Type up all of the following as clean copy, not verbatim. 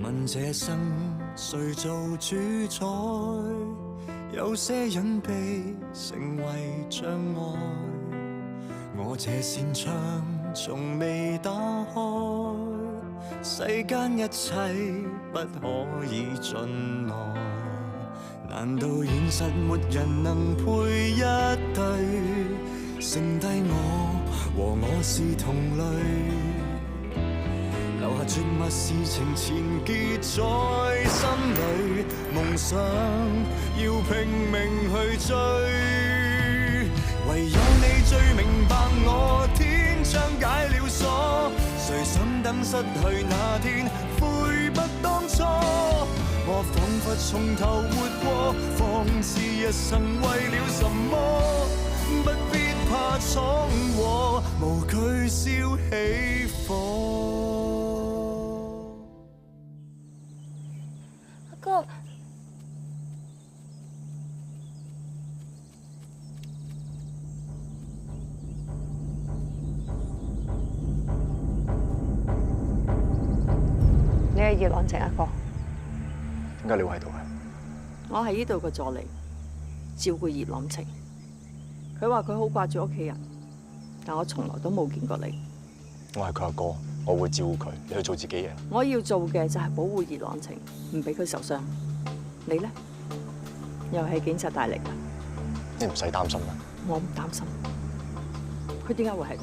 問這生誰做主宰？有些隱秘成為障礙。我這扇窗從未打開，世間一切不可以進來。難道現實沒人能配一對，剩低我和我是同類？留下絕密事情纏結在心裏，夢想要拼命去追。唯有你最明白我，天窗解了鎖，誰想等失去那天悔不當初？我彷彿從頭活過，仿似一生為了什麼？不必怕闖禍，無懼燒起火。哥，你係葉朗晴阿哥，點解你會喺度嘅？我係呢度嘅助理，照顧葉朗晴。佢話佢好掛住屋企人，但我從來都冇見過你。我係佢阿哥，我會照顧佢，你去做自己嘢。我要做嘅就係保護葉朗晴，唔俾佢受傷。你咧，又係警察大力啦。你唔使擔心啦。我唔擔心。佢點解會喺度？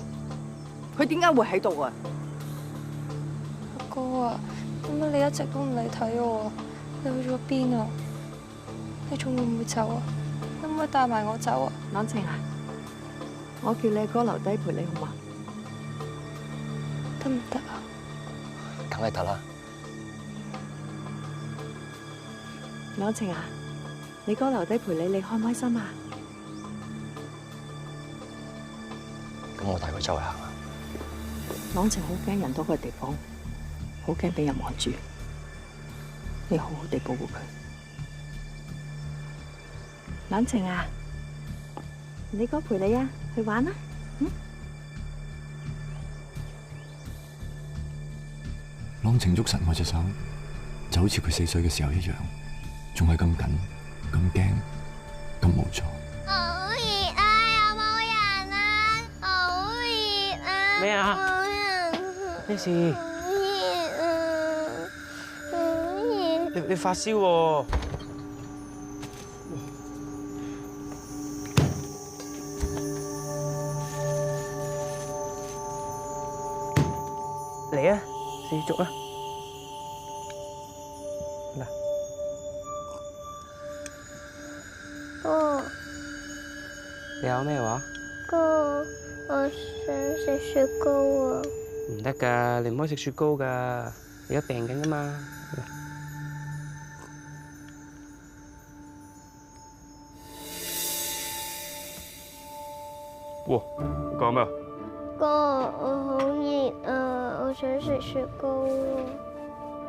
佢點解會喺度啊？阿哥啊，點解你一直都唔嚟睇我啊？你去咗邊啊？你仲會唔會走啊？可唔可以帶埋我走啊？朗晴啊，我叫你阿哥留低陪你好嗎？得唔得啊？梗係得啦。朗晴啊，你哥留低陪你，你開唔開心啊？咁我帶佢周圍行啊。朗晴好驚人多嘅地方，好驚俾人望住。你好好地保護佢。朗晴啊，你哥陪你啊，去玩啦，朗晴捉實我隻手，就好似佢4歲嘅時候一樣，仲係咁緊、咁驚、咁無助。好熱啊！有冇人啊？好熱啊！咩啊？冇人。咩事？好熱啊！好熱。你發燒喎？嚟啊！繼續啊！嗱，哥，你有咩話？哥，我想食雪糕啊！唔得㗎，你唔可以食雪糕㗎，你而家病緊㗎嘛。哇！你講咩啊？哥，我好熱啊！我想食雪糕啊！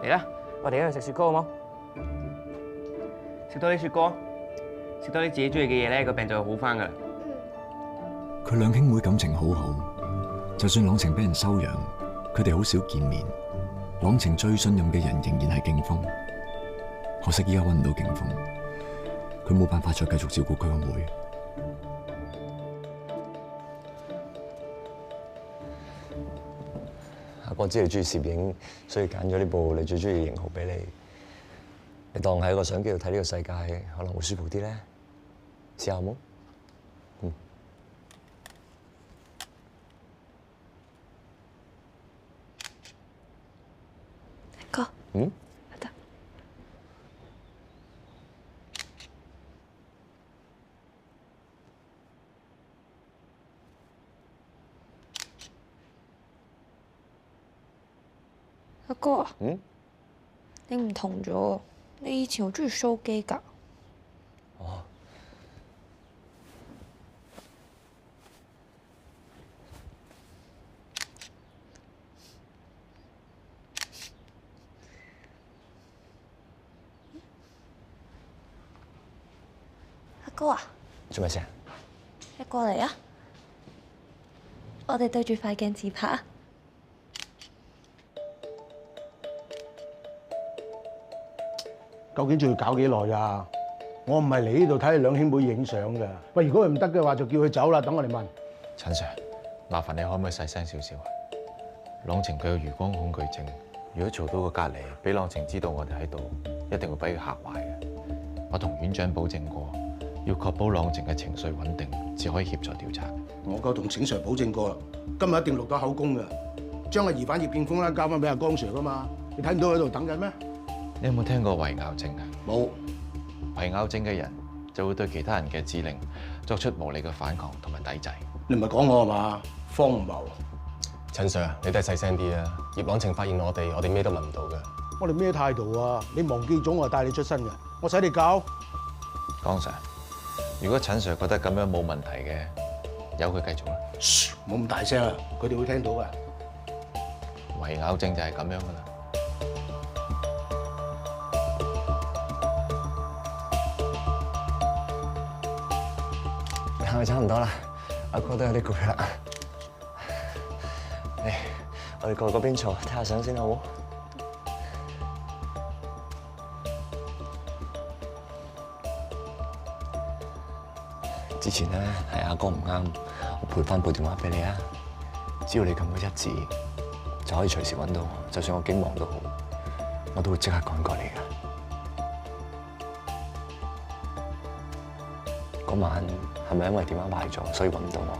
嚟啦，我哋一齊食雪糕好冇？食多啲雪糕，食多啲自己中意嘅嘢咧，個病就會好返㗎啦。佢兩兄妹感情好好，就算朗晴俾人收養，佢哋好少見面。朗晴最信任嘅人仍然係敬峰，可惜依家搵唔到敬峰，佢冇辦法再繼續照顧佢個妹。阿哥知你中意攝影，所以揀咗呢部你最中意嘅型號俾你。你當喺個相機度睇呢個世界，可能會舒服啲咧。試下好冇？哥，得。阿哥啊，你唔同咗，你以前好中意 show 機㗎。哦。阿哥啊，做咩事啊？你過嚟啊！我哋對住塊鏡自拍啊！究竟仲要搞幾耐呀？我唔係嚟呢度睇你兩兄妹影相㗎。喂，如果佢唔得嘅話，就叫佢走啦。等我哋問。陳 Sir， 麻煩你可唔可以細聲少少啊？朗晴佢有餘光恐懼症，如果做到個隔離，俾朗晴知道我哋喺度，一定會俾佢嚇壞嘅。我同院長保證過，要確保朗晴嘅情緒穩定，至可以協助調查。我夠同醒 Sir 保證過啦，今日一定錄到口供㗎。將個疑犯葉建峰啦交翻俾阿江 Sir 㗎嘛。你睇唔到佢喺度等緊咩？你有冇聽過圍咬症啊？冇。圍咬症嘅人就會對其他人嘅指令作出無理嘅反抗同埋抵制。你唔係講我係嘛？荒謬！陳 Sir 啊，你都係細聲啲啊！葉朗晴發現我哋咩都問唔到嘅。我哋咩態度啊？你忘記咗我係帶你出身嘅，我使你教？江 Sir， 如果陳 Sir 覺得咁樣冇問題嘅，由佢繼續啦。噓，冇咁大聲啊！佢哋會聽到㗎。圍咬症就係咁樣㗎啦。係咪差唔多啦？阿哥都有啲攰啦。嚟，我哋過去嗰邊坐，睇下相先好冇？之前咧係阿哥唔啱，我配翻部電話俾你啊。只要你撳佢一字，就可以隨時揾到我。就算我幾忙都好，我都會即刻趕過嚟㗎。嗰晚係咪因為電話壞咗，所以揾唔到我？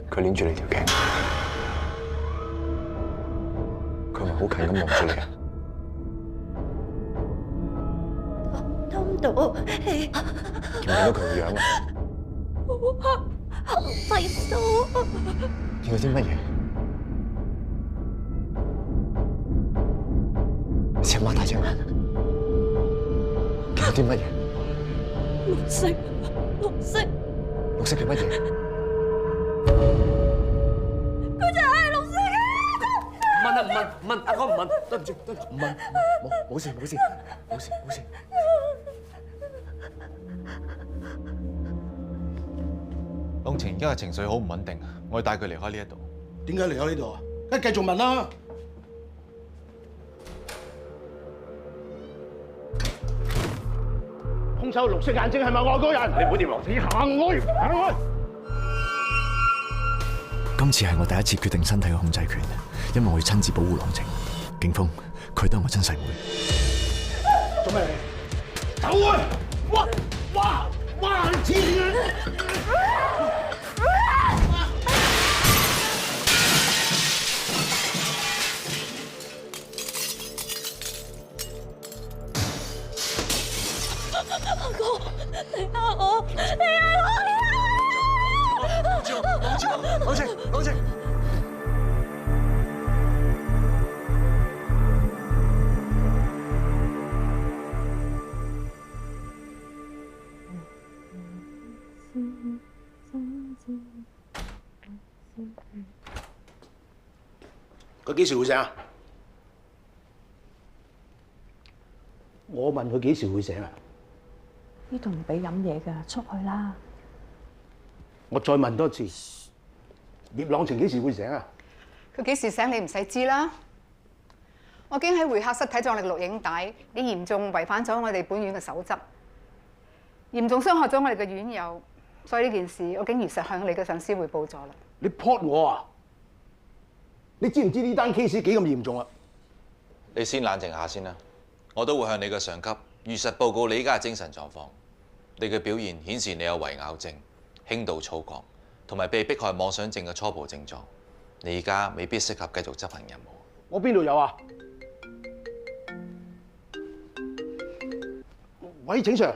佢捏住你條頸，佢咪好近咁望住你啊！唞唔到氣，見唔見到佢個樣啊？好肺痠。見到啲乜嘢？你試下擘大隻眼，見到啲乜嘢？綠色，綠色，綠色嘅乜嘢？唔問，阿哥唔問，對唔住，唔問，冇事。朗晴而家嘅情緒好唔穩定，我要帶佢離開呢一度。點解離開呢度啊？梗係繼續問啦。兇手綠色眼睛係咪外國人？你唔好掂落子，行開！今次係我第一次決定身體嘅控制權，因為我要親自保護朗晴。景峰，佢都係我親細妹。做咩？走啊！哇！黐線！阿哥，你嚇我！朗晴。佢幾時會醒啊？我問佢幾時會醒啊？呢度唔俾飲嘢㗎，出去啦！我再問多次，葉朗晴幾時會醒啊？佢幾時醒你唔使知啦。我已經喺會客室睇咗你錄影帶，你嚴重違反咗我哋本院嘅守則，嚴重傷害咗我哋嘅院友，所以呢件事我經如實向你嘅上司匯報咗啦。你 report 我啊？你知唔知呢單 case 幾咁嚴重啊？你先冷靜下先啦，我都會向你嘅上級如實報告你依家嘅精神狀況。你嘅表現顯示你有圍咬症、輕度躁狂同埋被迫害妄想症嘅初步症狀。你而家未必適合繼續執行任務。我邊度有啊？喂，景 Sir，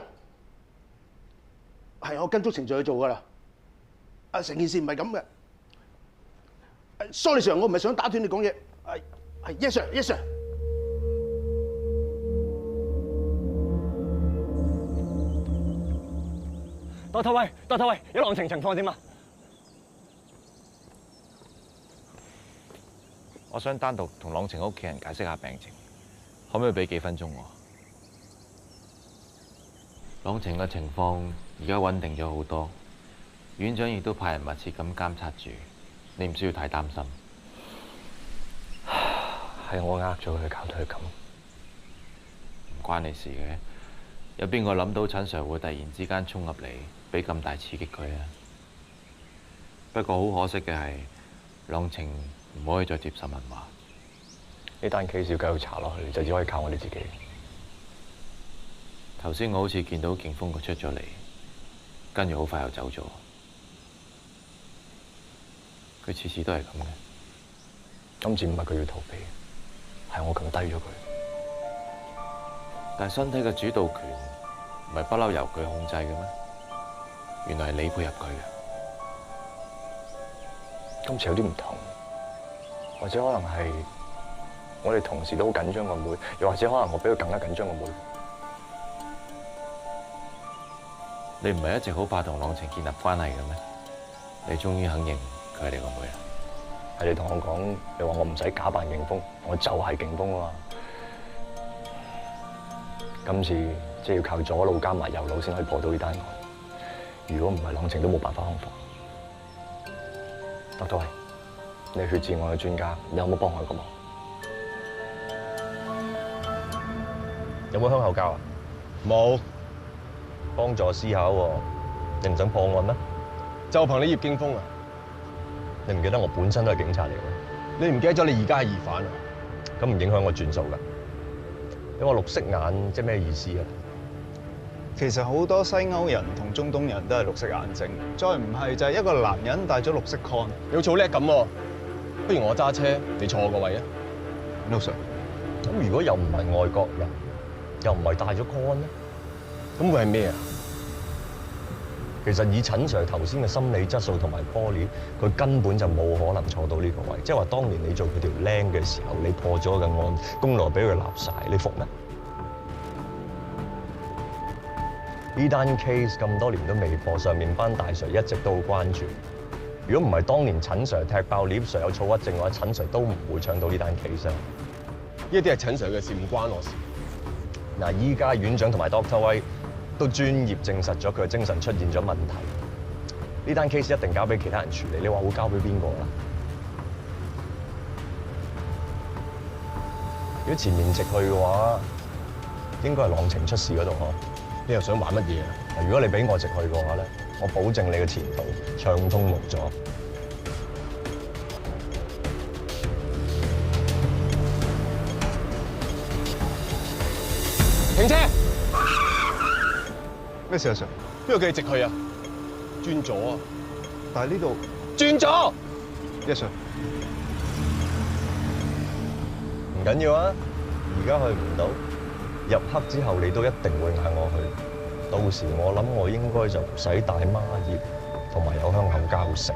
係我跟足程序去做㗎啦。成件事唔係咁嘅。Sorry Sir， 我唔係想打斷你講嘢。係 Yes Sir，Yes Sir。Doctor 喂，Doctor 喂，有浪情情況點啊？我想單獨同朗晴屋企人解釋下病情，可唔可以俾幾分鐘我？朗晴嘅情況而家穩定咗好多，院長亦都派人密切咁監察住，你唔需要太擔心。係我呃咗佢，搞到佢咁。唔關你事嘅，有邊個諗到陳 Sir 會突然之間衝入嚟，俾咁大刺激佢啊？不過好可惜嘅係，朗晴唔可以再接受問話。呢單 case 要繼續查落去，就只可以靠我哋自己。頭先我好似見到勁峰佢出咗嚟，跟住好快又走咗。佢次次都係咁嘅。今次唔係佢要逃避，係我撳低咗佢。但係身體嘅主導權唔係不嬲由佢控制嘅咩？原來係你配合佢嘅。今次有啲唔同，或者可能係我哋同事都好緊張個妹，又或者可能我比佢更加緊張個妹。你唔係一直好怕同朗晴建立關係嘅咩？你終於肯認佢係你個妹啦。係你同我講，你話我唔使假扮勁峰，我就係勁峰啊嘛。今次即係要靠左腦加埋右腦先可以破到呢單案。如果唔係，朗晴都冇辦法康復。Doctor 你係血治案嘅專家，你有冇幫我個忙？有冇香口膠啊？冇。幫助思考喎，你唔想破案咩？就憑你葉勁峰啊！你唔記得我本身都係警察嚟嘅？你唔記得咗你而家係疑犯啊？咁唔影響我轉數㗎。你話綠色眼即係咩意思啊？其實好多西歐人同中東人都係綠色眼睛，再唔係就係一個男人戴咗綠色 con。你好似好叻咁喎，不如我揸車，你坐我個位啊 ？No sir。咁如果又唔係外國人，又唔係戴咗 con 咧，咁會係咩啊？其實以陳 Sir 頭先嘅心理質素同埋玻璃，佢根本就冇可能坐到呢個位。即係話，當年你做佢條僆嘅時候，你破咗個案，功勞俾佢立晒，你服咩？呢單 case 咁多年都未破，上面班大 Sir 一直都好關注。如果唔係當年陳 Sir 踢爆聶 Sir 有躁鬱症嘅話，陳 Sir 都唔會搶到呢單 case 啊！呢啲係陳 Sir 嘅事，唔關我事。嗱，依家院長同埋 Doctor 威都專業證實咗佢嘅精神出現咗問題，呢單 case 一定交俾其他人處理。你話會交俾邊個啦？如果前面直去嘅話，應該係朗晴出事嗰度嗬。你又想玩乜嘢啊？如果你俾我直去嘅話咧，我保證你嘅前途暢通無阻。停車！咩事啊 Sir？ 邊度繼續直去啊？轉左啊！但係呢度轉左。Yes Sir。唔緊要啊，而家去唔到，入黑之後你都一定會嗌我去。到時我諗我應該就唔使帶孖葉，同埋有香口膠食。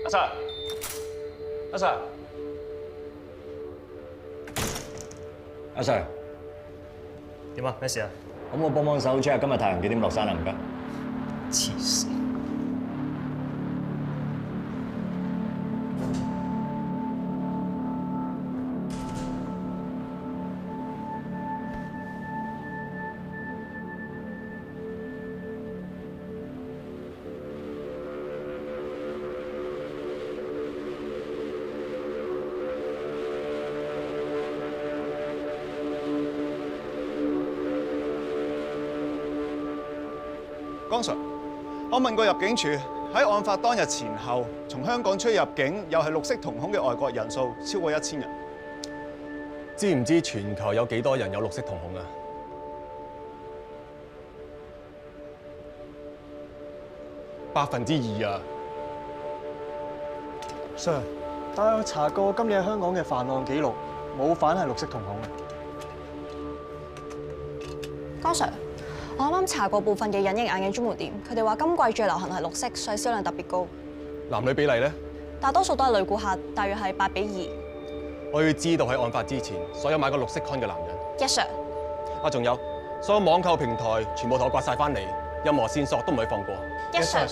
阿 Sir， 阿 Sir， 阿 Sir， 點啊？咩事啊？可唔可以幫手 check 下今日太陽幾點落山啊？唔該。黐線！江 Sir， 我問過入境處喺案發當日前後，從香港出入境又係綠色瞳孔嘅外國人數超過1000人。知唔知全球有幾多人有綠色瞳孔啊？2%啊 ！Sir， 但係我查過今年喺香港嘅犯案記錄，冇犯係綠色瞳孔。江 Sir。我啱啱查過部分嘅隱形眼鏡專門店，佢哋話今季最流行係綠色，所以銷量特別高。男女比例咧？大多數都係女顧客，大約係8比2。我要知道喺案發之前，所有買過綠色 con 嘅男人。 Yes sir。仲有所有網購平台全部同我刮晒翻嚟，任何線索都唔可以放過。Yes sir。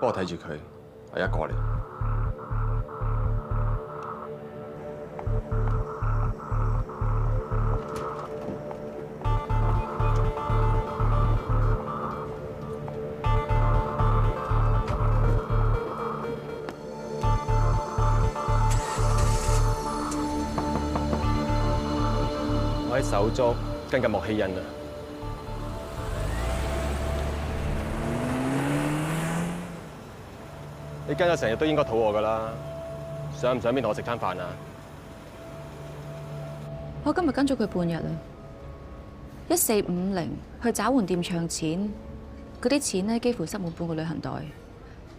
幫我睇住佢，我而家過嚟。我喺手足跟緊莫希欣啊！你跟咗成日都應該肚餓㗎啦，想唔想邊同我食餐飯啊？我今日跟咗佢半日啦，1450去找換店唱錢，嗰啲錢呢幾乎塞滿半個旅行袋。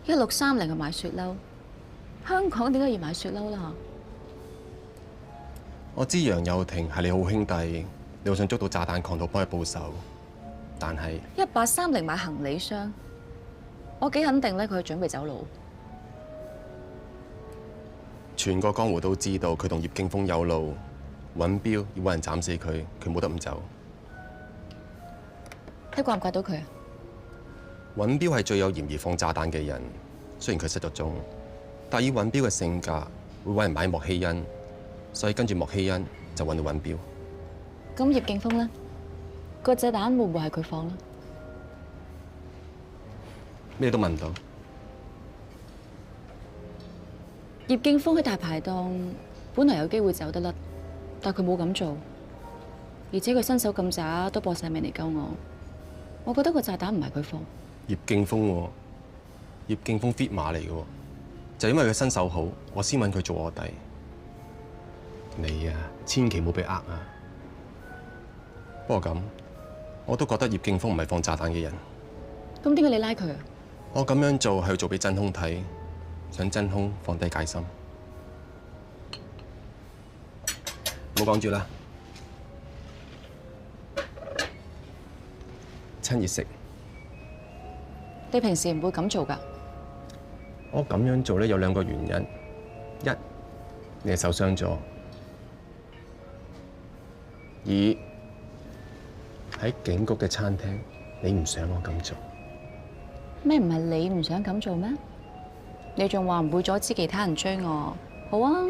1630去買雪褸，香港點解要買雪褸啦？我知楊友廷係你好兄弟，你好想捉到炸彈狂徒幫佢報仇，但係1830買行李箱，我幾肯定咧佢準備走佬。全個江湖都知道佢同葉敬峰有路，揾標要揾人斬死佢，佢冇得唔走。你怪唔怪到佢啊？揾標係最有嫌疑放炸彈嘅人，雖然佢失咗蹤，但以揾標嘅性格，會揾人買莫希欣，所以跟住莫希欣就揾到揾標。咁葉敬峰呢？個炸彈會唔會係佢放呢？咩都問唔到。葉敬峰喺大排檔本來有機會走得甩，但佢冇咁做，而且佢身手咁渣，都搏晒命嚟救我。我覺得個炸彈唔係佢放。葉敬峰喎，葉敬峰 fit 馬嚟嘅喎，就因為佢身手好，我先揾佢做臥底。你啊，千祈唔好俾呃啊！不過咁，我都覺得葉敬峰唔係放炸彈嘅人。咁點解你拉佢啊？我咁樣做係要做俾真兇睇。想真兇放低戒心，唔好講住啦。趁熱食。你平時唔會咁做㗎？我咁樣做咧有2個原因：一，你係受傷咗；二，喺警局嘅餐廳，你唔想我咁做。咩唔係你唔想咁做咩？你仲話唔會阻止其他人追我？好啊，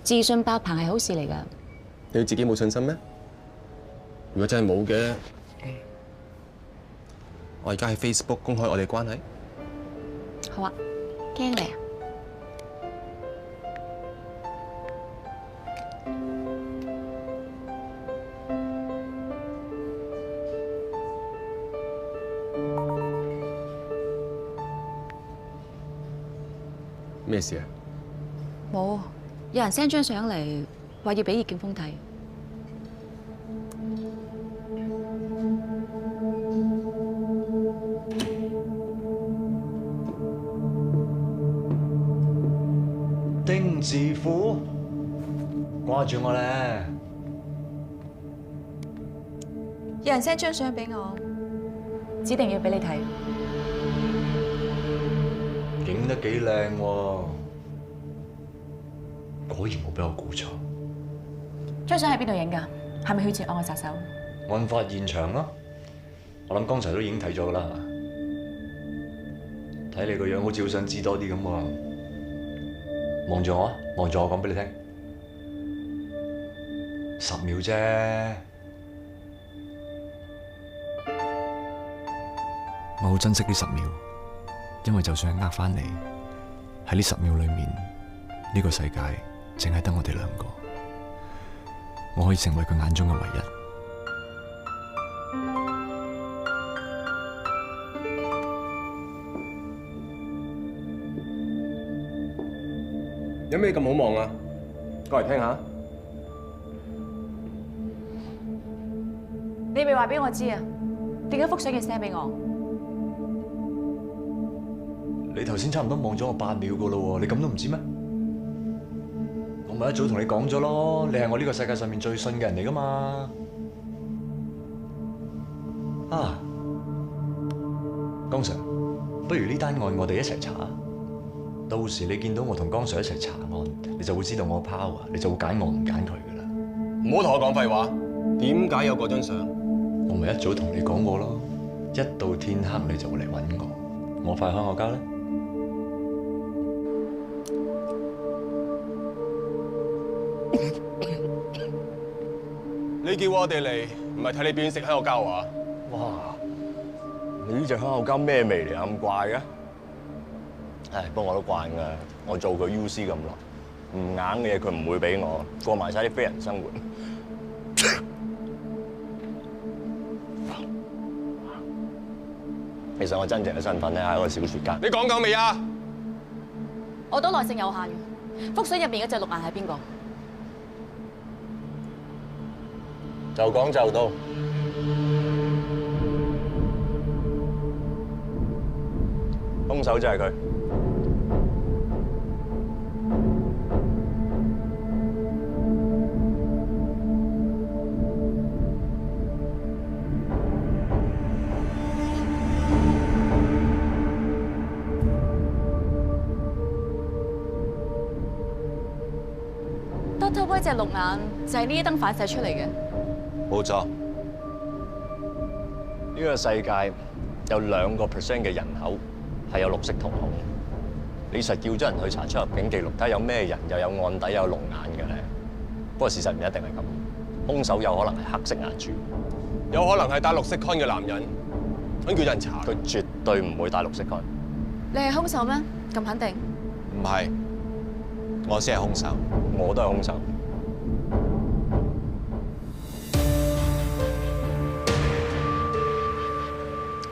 自信爆棚係好事嚟㗎。你對自己冇信心咩？如果真係冇嘅，我而家喺 Facebook 公開我哋關係。好啊，驚你啊！咩事啊？冇，有人 send 張相嚟，話要俾葉敬峰睇。丁字虎掛住我咧。有人 send 張相俾我，指定要俾你睇。影得幾靚喎，果然冇俾我估錯。張相喺邊度影㗎？係咪血案嘅殺手？案發現場咯，我諗剛才都已經睇咗㗎啦。睇你個樣好似好想知多啲咁喎。望住我，望住我講俾你聽。10秒啫。我好珍惜呢10秒。因為就算係呃返你，喺呢10秒裏面，呢個世界淨係得我哋兩個，我可以成為佢眼中嘅唯一。有咩咁好望啊？過嚟聽下。你咪話俾我知啊？點解幅相要 send 俾我？你頭先差唔多望咗我8秒噶咯喎，你咁都唔知咩？我咪一早同你講咗咯，你係我呢個世界上面最信嘅人嚟噶嘛。啊，江 Sir，不如呢單案我哋一齊查。到時你見到我同江 Sir 一齊查案，你就會知道我 power，你就會揀我唔揀佢噶啦。唔好同我講廢話。點解有嗰張相？我咪一早同你講過咯，一到天黑你就會嚟揾我。我快開我交啦。你叫我哋嚟，唔係睇你表演食香口膠啊！哇！你呢隻香口膠咩味嚟啊？咁怪嘅？唉，不過我都慣㗎，我做佢 UC 咁耐，唔硬嘅嘢佢唔會俾我，過埋晒啲非人生活。其實我真正嘅身份咧係一個小説家。你講夠未啊？我都耐性有限嘅。幅相入邊嗰隻綠顏係邊個？就講就到。兇手就係佢。Doctor Boy 隻綠眼就係呢一燈反射出嚟嘅。冇錯，呢個世界有2% 嘅人口係有綠色瞳孔。你實叫咗人去查出入境記錄，睇下有咩人又有案底有龍眼嘅咧。不過事實唔一定係咁，兇手有可能係黑色眼珠，有可能係戴綠色 con 嘅男人，想叫人查。佢絕對唔會戴綠色 con。你係兇手咩？咁肯定？唔係，我先係兇手。我都係兇手。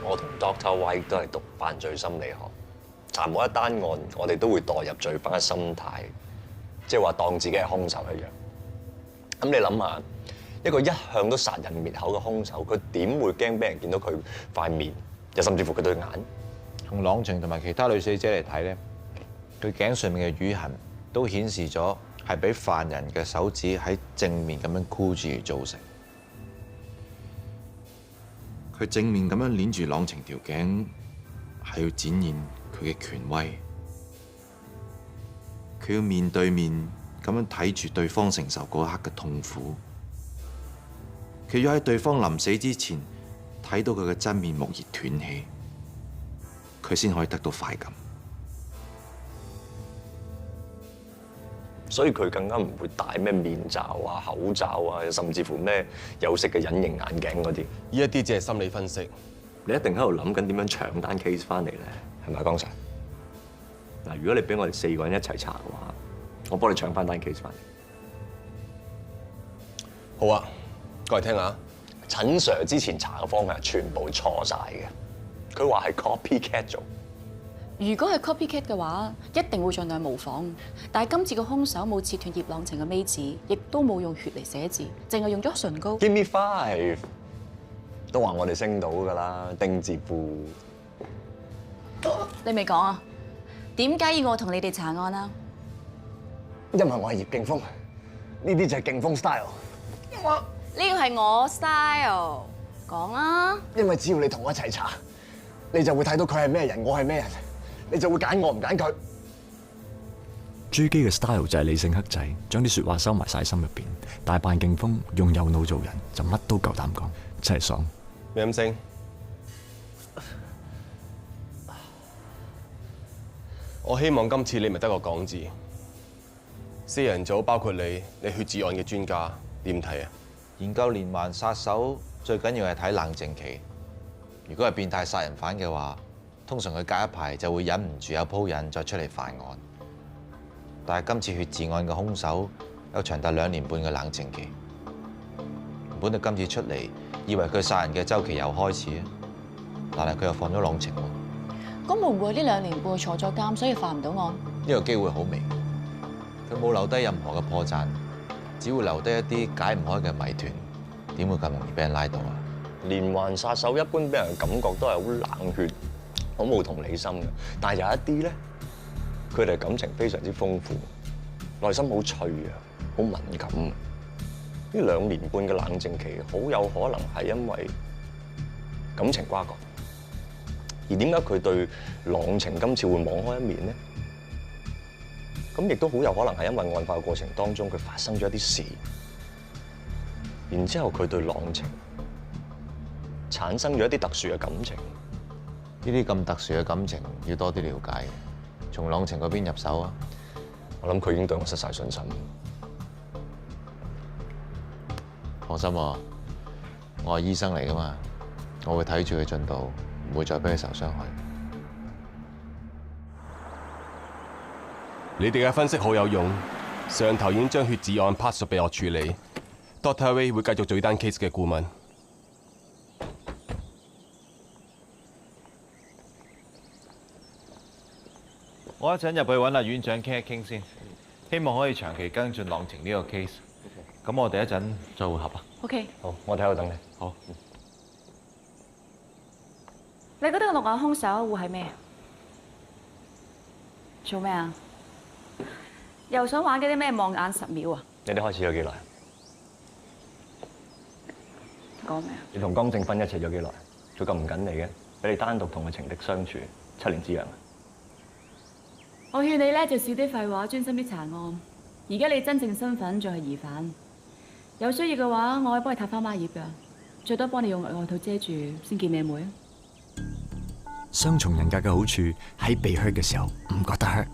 我同 Dr. White 都係讀犯罪心理學，查每一單案，我哋都會代入罪犯嘅心態，即係話當自己係兇手一樣。咁你諗下，一個一向都殺人滅口嘅兇手，佢點會驚俾人見到佢塊面，又甚至乎佢對眼？從朗晴同埋其他女死者嚟睇咧，佢頸上面嘅瘀痕都顯示咗係俾犯人嘅手指喺正面咁樣箍住而造成。佢正面咁樣鏈住朗晴條頸，係要展現佢嘅權威。佢要面對面咁樣睇住對方承受嗰一刻嘅痛苦。佢要喺對方臨死之前睇到佢嘅真面目而斷氣，佢先可以得到快感。所以佢更加唔會戴咩面罩啊、口罩啊，甚至乎咩有色嘅隱形眼鏡嗰啲。呢一啲只係心理分析。你一定喺度諗緊點樣搶單 case 翻嚟咧，係咪啊，江 Sir？嗱，如果你俾我哋4個人一齊查嘅話，我幫你搶翻單 case 翻嚟。好啊，過嚟聽下。陳 Sir 之前查嘅方向全部錯晒嘅，佢話係 copycat 做。如果係 copycat 嘅話，一定會盡量模仿。但係今次個兇手冇切斷葉朗晴嘅尾指，亦都冇用血嚟寫字，淨係用咗唇膏。Give me 5，都話我哋升到㗎啦，丁字褲。你未講啊？點解要我同你哋查案啊？因為我係葉勁鋒，呢啲就係勁鋒 style。呢個係我 style， 講啊！因為只要你同我一齊查，你就會睇到佢係咩人，我係咩人。你就會揀我唔揀佢。朱基嘅 style 就係理性黑仔，將啲説話收埋晒心入邊，但係扮勁鋒用右腦做人，就乜都夠膽講，真係爽。咩咁聲？我希望今次你咪得個講字。4人組包括你血字案嘅專家，點睇啊？研究連環殺手最緊要係睇冷靜期。如果係變態殺人犯嘅話，通常佢隔一排就會忍唔住有鋪癮再出嚟犯案。但係今次血字案嘅兇手有長達2年半嘅冷靜期。本來今次出嚟，以為佢殺人嘅週期又開始啊，但係佢又放咗朗晴喎。咁會唔會呢2年半坐咗監，所以犯唔到案？呢個機會好微，佢冇留低任何嘅破綻，只會留低一啲解唔開嘅謎團，點會咁容易俾人拉到啊？連環殺手一般俾人嘅感覺都係好冷血、好冇同理心嘅，但係有一啲咧，佢哋感情非常之豐富，內心好脆啊，好敏感。呢2年半嘅冷靜期，好有可能係因為感情瓜葛。而點解佢對朗晴今次會網開一面呢？咁亦都好有可能係因為案發嘅過程當中，佢發生咗一啲事，然之後佢對朗晴產生咗一啲特殊嘅感情。呢啲咁特殊嘅感情要多啲了解嘅，從朗晴嗰邊入手啊！我諗佢已經對我失晒信心。放心喎，我係醫生嚟㗎嘛，我會睇住佢進度，唔會再俾佢受傷害。你哋嘅分析好有用，上頭已經將血字案 pass 咗俾我處理 ，Dr. Ray 會繼續做呢單 case 嘅顧問。我一陣入去揾阿院長傾一傾先，希望可以長期跟進朗晴呢個 case。咁我哋一陣再會合啊。OK。好，我喺度等你。好。你覺得個落眼兇手會係咩？做咩啊？又想玩嗰啲咩望眼10秒啊？你哋開始咗幾耐？講咩啊？你同江正芬一齊咗幾耐？佢咁唔緊你嘅，俾你單獨同個情敵相處7年之癢。我勸你咧就少啲廢話，專心啲查案。而家你真正身份仲係疑犯，有需要嘅話，我可以幫你撻翻孖葉㗎，最多幫你用外套遮住，先見咩妹啊！雙重人格嘅好處喺被 hurt 嘅時候唔覺得 hurt，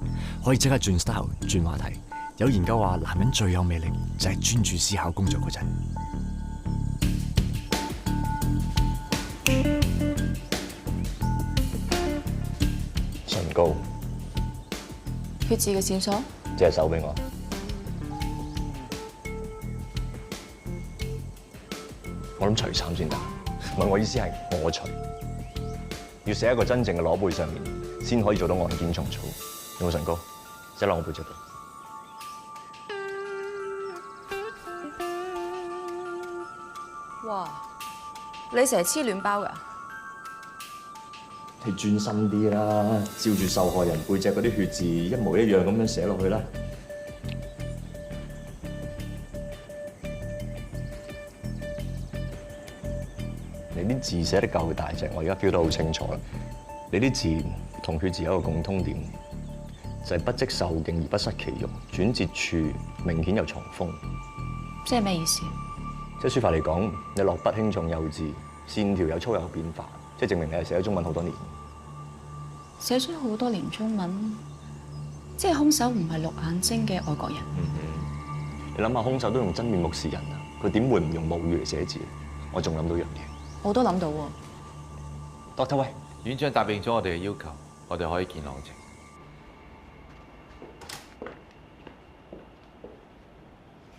可以即刻轉 style 轉話題。有研究話，男人最有魅力就係專注思考工作嗰陣。唇膏。血字嘅線索。借手俾我。我諗除衫先得，唔係我意思係我除。要寫一個真正嘅裸背上面，先可以做到案件重組。有冇唇膏？寫落我背脊度。哇！你成日黐亂包㗎？你專心啲啦，照住受害人背脊嗰啲血字一模一樣咁樣寫落去啦。你啲字寫得夠大隻，我而家 feel 得好清楚啦。你啲字同血字有一個共通點，就係不積受勁而不失其用，轉折處明顯有重豐。即係咩意思？即係書法嚟講，你落筆輕重有致，線條有粗有變化，即係證明你係寫咗中文好多年。寫咗好多年中文，即係兇手唔係綠眼睛嘅外國人。你諗下，兇手都用真面目示人啊，佢點會唔用母語嚟寫字？我仲諗到一樣嘢。我都諗到喎。Dr. 喂，院長答應咗我哋嘅要求，我哋可以見朗晴。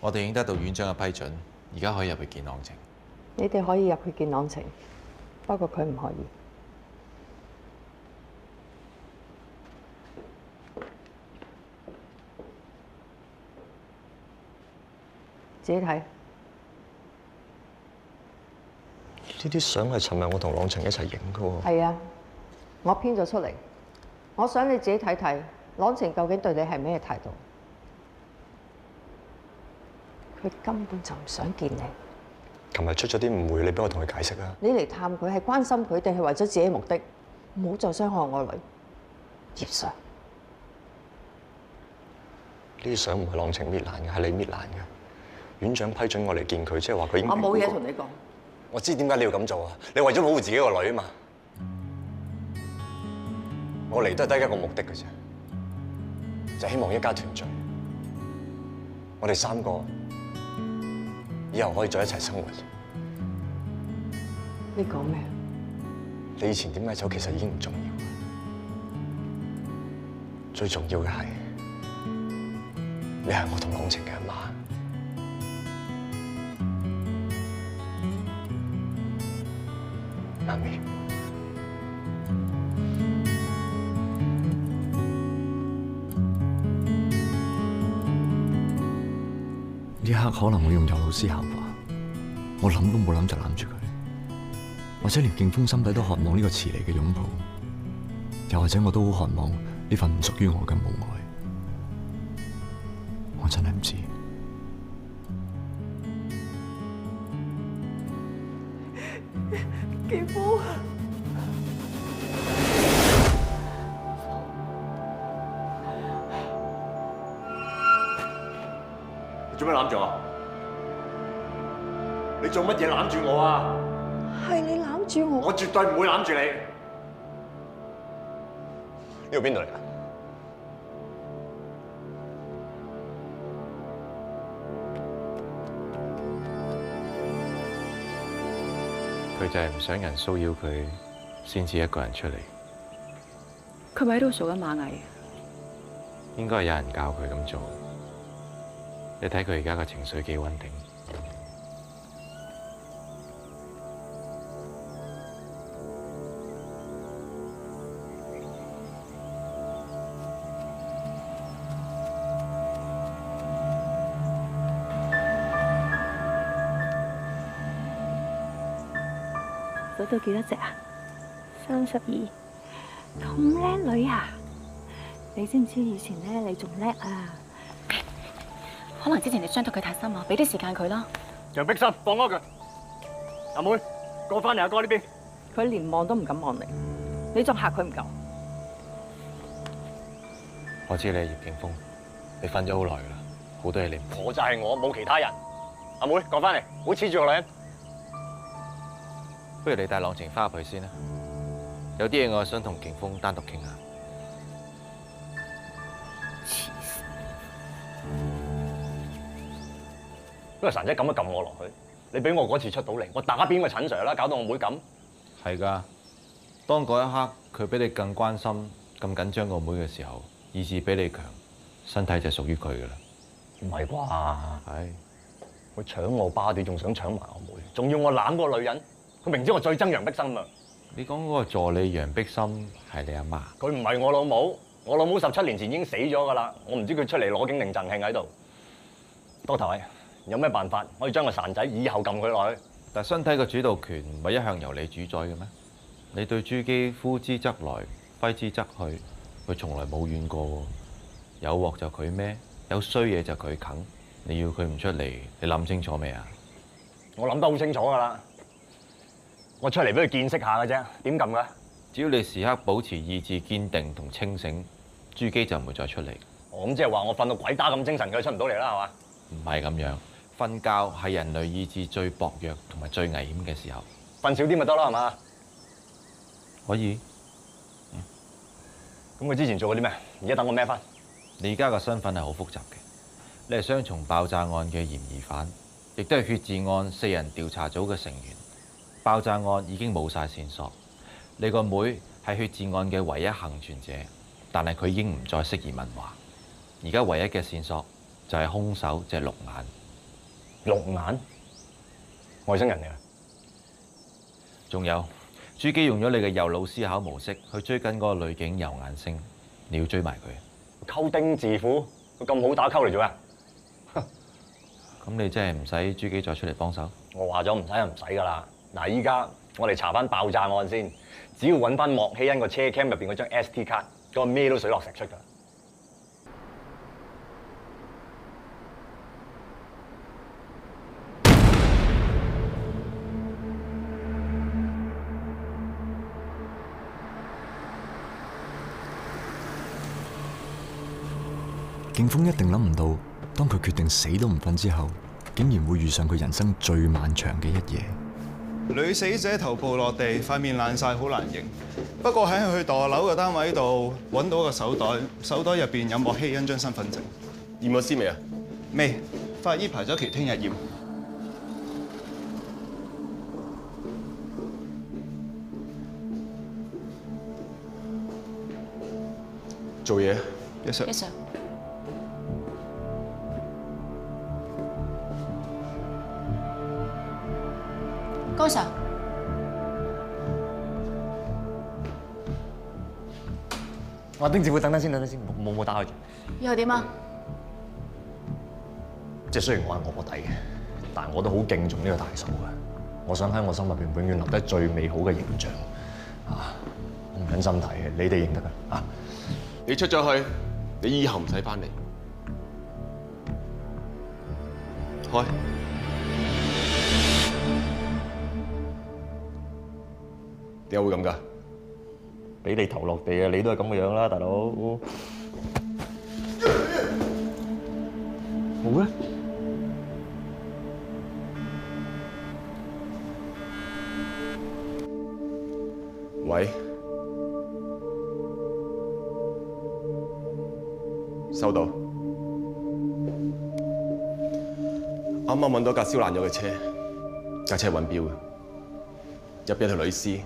我哋已經得到院長嘅批准，而家可以入去見朗晴。你哋可以入去見朗晴，不過佢唔可以。自己睇。呢啲相係尋日我同朗晴一齊影嘅喎。係啊，我編咗出嚟。我想你自己睇睇，朗晴究竟對你係咩態度？佢根本就唔想見你。琴日出咗啲誤會，你俾我同佢解釋啊！你嚟探佢係關心佢定係為咗自己目的？唔好再傷害我女。葉 Sir，呢啲相唔係朗晴搣爛嘅，係你搣爛嘅。院長批准我嚟見佢，即係話佢已經。我冇嘢同你講。我知點解你要咁做啊！你為咗保護自己個女啊嘛。我嚟都係得一個目的嘅啫，就希望一家團聚。我哋3個以後可以再一齊生活。你講咩？你以前點解走其實已經唔重要。最重要嘅係，你係我同朗晴嘅阿媽。媽咪，呢一刻可能會用右腦思考吧，我諗都冇諗就攬住佢，或者連勁風心底都渴望呢個遲嚟嘅擁抱，又或者我都好渴望呢份唔屬於我嘅母愛，我真係唔知。勁風，你做咩攬住我？你做乜嘢攬住我啊？係你攬住我。我絕對唔會攬住你。呢度邊度嚟㗎？佢就係唔想人騷擾佢，先至一個人出嚟。佢咪喺度數緊螞蟻？應該係有人教佢咁做。你睇佢而家嘅情緒幾穩定。數到幾多隻啊？32。咁叻女啊！你知唔知以前咧你仲叻啊？可能之前你傷到佢太深啊，俾啲時間佢啦。楊碧心，放開佢！阿妹，過翻嚟阿哥呢邊。佢連望都唔敢望你，你仲嚇佢唔夠？我知你係葉勁風，你瞓咗好耐㗎啦，好多嘢你唔我就係我，冇其他人。阿妹，過翻嚟，唔好黐住個女人。不如你帶朗晴翻入去先啦，有啲嘢我想同勁風單獨傾下。不過神仔撳一撳我落去，你俾我嗰次出到嚟，我打扁個陳 Sir 啦，搞到我妹咁。係㗎，當嗰一刻佢比你更關心、咁緊張個妹嘅時候，意志比你強，身體就屬於佢㗎啦。唔係啩？係。佢搶我巴啲，仲想搶埋我妹，仲要我攬嗰個女人。佢明知我最憎楊碧心啊！你講嗰個助理楊碧心係你阿媽？佢唔係我老母，我老母17年前已經死咗㗎啦。我唔知佢出嚟攞景定贈慶喺度。多頭有咩辦法可以將個孱仔以後撳佢落去？但身體嘅主導權唔係一向由你主宰嘅咩？你對朱基呼之則來，揮之則去，佢從來冇怨過喎。有鑊就佢孭，有衰嘢就佢啃。你要佢唔出嚟，你諗清楚未啊？我諗得好清楚㗎啦，我出嚟俾佢見識下嘅啫，點撳㗎？只要你時刻保持意志堅定同清醒，朱基就唔會再出嚟。哦，咁即係話我瞓到鬼打咁精神，佢出唔到嚟啦，係嘛？唔係咁樣，瞓覺係人類意志最薄弱同埋最危險嘅時候。瞓少啲咪得咯，係嘛？可以。咁佢之前做過啲咩？而家等我孭翻。你而家個身份係好複雜嘅，你係雙重爆炸案嘅嫌疑犯，亦都係血字案4人調查組嘅成員。爆炸案已經冇晒線索，你個妹係血字案嘅唯一幸存者，但係佢已經唔再適宜問話。而家唯一嘅線索就係兇手隻綠眼。綠眼？外星人嚟啊！仲有，朱基用咗你嘅右腦思考模式去追緊嗰個女警游眼星，你要追埋佢。溝丁自負，佢咁好打溝嚟做咩？咁你真係唔使朱基再出嚟幫手？我話咗唔使就唔使㗎啦。嗱，依家我哋查翻爆炸案先，只要揾翻莫希恩個車 cam 入邊嗰張 SD 卡，個咩都水落石出㗎。勁風一定諗唔到，當佢決定死都唔瞓之後，竟然會遇上佢人生最漫長嘅一夜。女死者頭部落地，塊面爛晒，好難認。不過喺佢墮樓嘅單位度揾到個手袋，手袋入邊有莫希恩張身份證。驗咗屍未啊？未，法醫排咗期聽日驗。做嘢。Yes sir。 Yes sir。高 Sir。我丁師傅，等等先，冇打佢住。以後點啊？即係雖然我係卧底嘅，但係我都好敬重呢個大嫂嘅。我想喺我心入邊永遠留低最美好嘅形象。啊，我唔忍心睇嘅，你哋認得㗎啊！你出咗去，你以後唔使翻嚟。開。點解會咁㗎？俾你頭落地啊！你都係咁嘅樣啦，大佬。冇咧。喂，收到。啱啱揾到架燒爛咗嘅車，架車係揾標嘅，入邊有條女屍。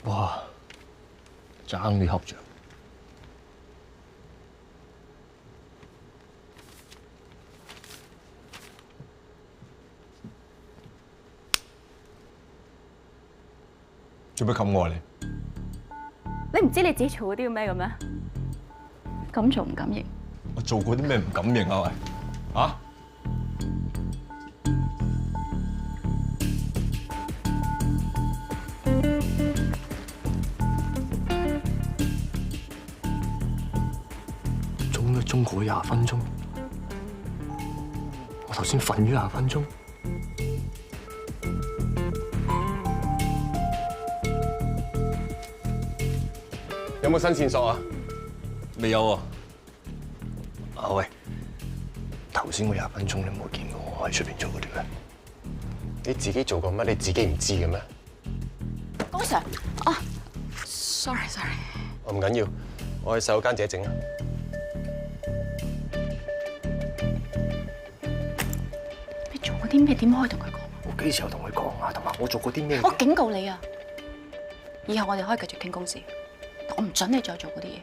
哇！爭啲恰着。做咩冚我啊你？你唔知你自己做嗰啲咩嘅咩？敢做唔敢認？我做過啲咩唔敢認啊？喂，啊？中過20分鐘，我頭先瞓咗20分鐘。有冇新線索啊？未有啊。啊喂，頭先嗰20分鐘你冇見過我喺出邊做過啲咩？你自己做過乜？你自己唔知嘅咩？高 Sir， 啊 ，sorry。我唔緊要，我去洗手間自己整啊。啲咩點可以同佢講？我幾時有同佢講啊？同埋我做過啲咩？我警告你啊！以後我哋可以繼續傾公事，我唔准你再做嗰啲嘢。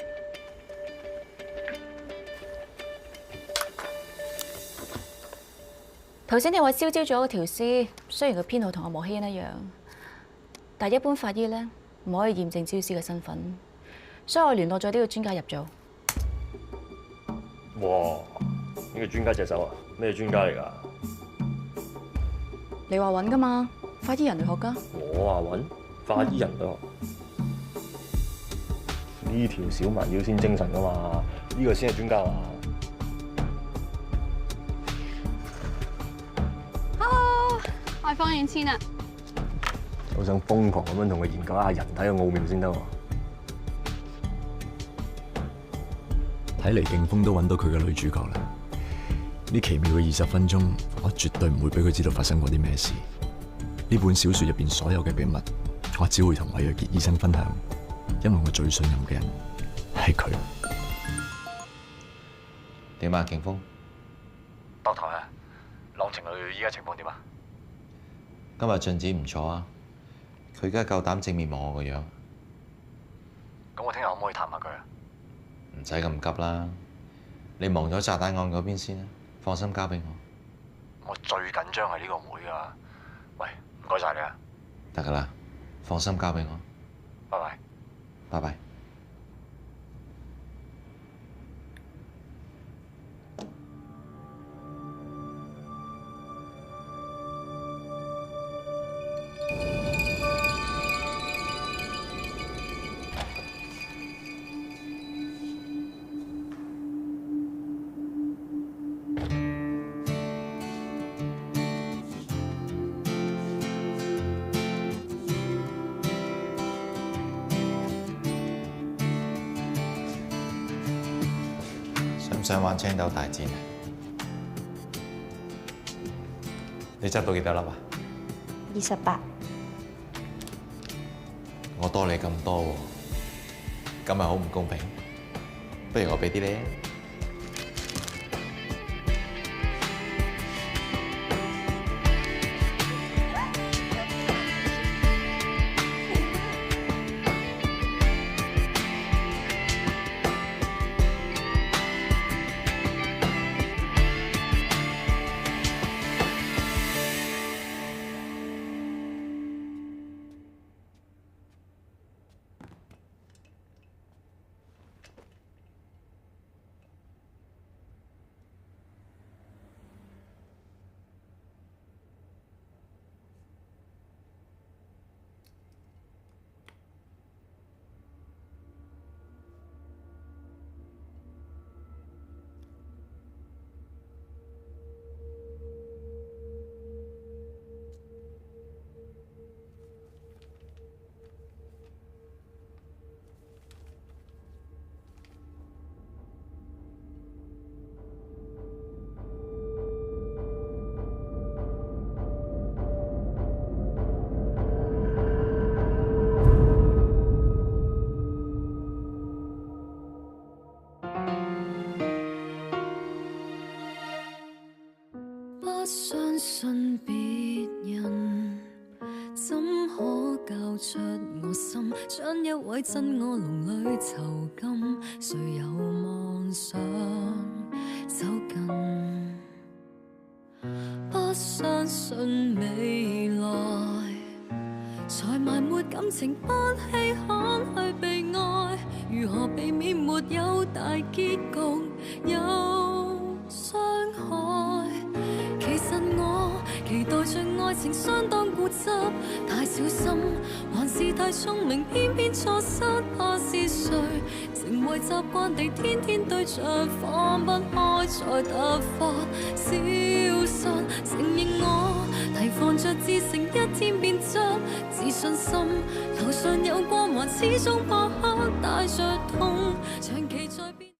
頭先你話燒焦咗嗰條屍，雖然佢編號同阿莫希欣一樣，但係一般法醫咧唔可以驗證焦屍嘅身份，所以我聯絡咗呢個專家入組。哇！呢個專家隻手啊？咩專家嚟㗎？你話揾㗎嘛？法醫人類學家。我話揾法醫人類學，呢條小蠻腰先精神㗎嘛？呢個先係專家啊！Hello， 我係方遠千啊。我想瘋狂咁樣同佢研究下人體嘅奧妙先得喎。睇嚟勁峰都揾到佢嘅女主角啦。呢奇妙嘅20分鐘，我絕對唔會俾佢知道發生過啲咩事。呢本小說入邊所有嘅秘密，我只會同韋若傑醫生分享，因為我最信任嘅人係佢。點啊，勁峰？白頭啊，郎情侶依家情況點啊？今日進展唔錯啊！佢而家夠膽正面望我個樣。咁我聽日可唔可以探下佢啊？唔使咁急啦，你忙咗炸彈案嗰邊先啦。放心交俾我。我最緊張係呢個妹㗎。喂，唔該晒你啊。得㗎啦，放心交俾我。拜拜。拜拜。想玩青豆大戰啊？你執到幾多粒啊28。我多你咁多喎，咁咪好唔公平？不如我俾啲你啊！不相信別人，怎可教出我心？將一位真我籠裏囚禁，誰有妄想走近？不相信未來，才埋沒感情，不稀罕去被愛。如何避免沒有大結局？有傷害。其實我期待着愛情相當固執，太小心還是太聰明，偏偏錯失。怕是誰成為習慣地天天對着放不開，才突發消失。承認我提防着自成一天變質，自信心頭上有光環，始終破黑帶着痛。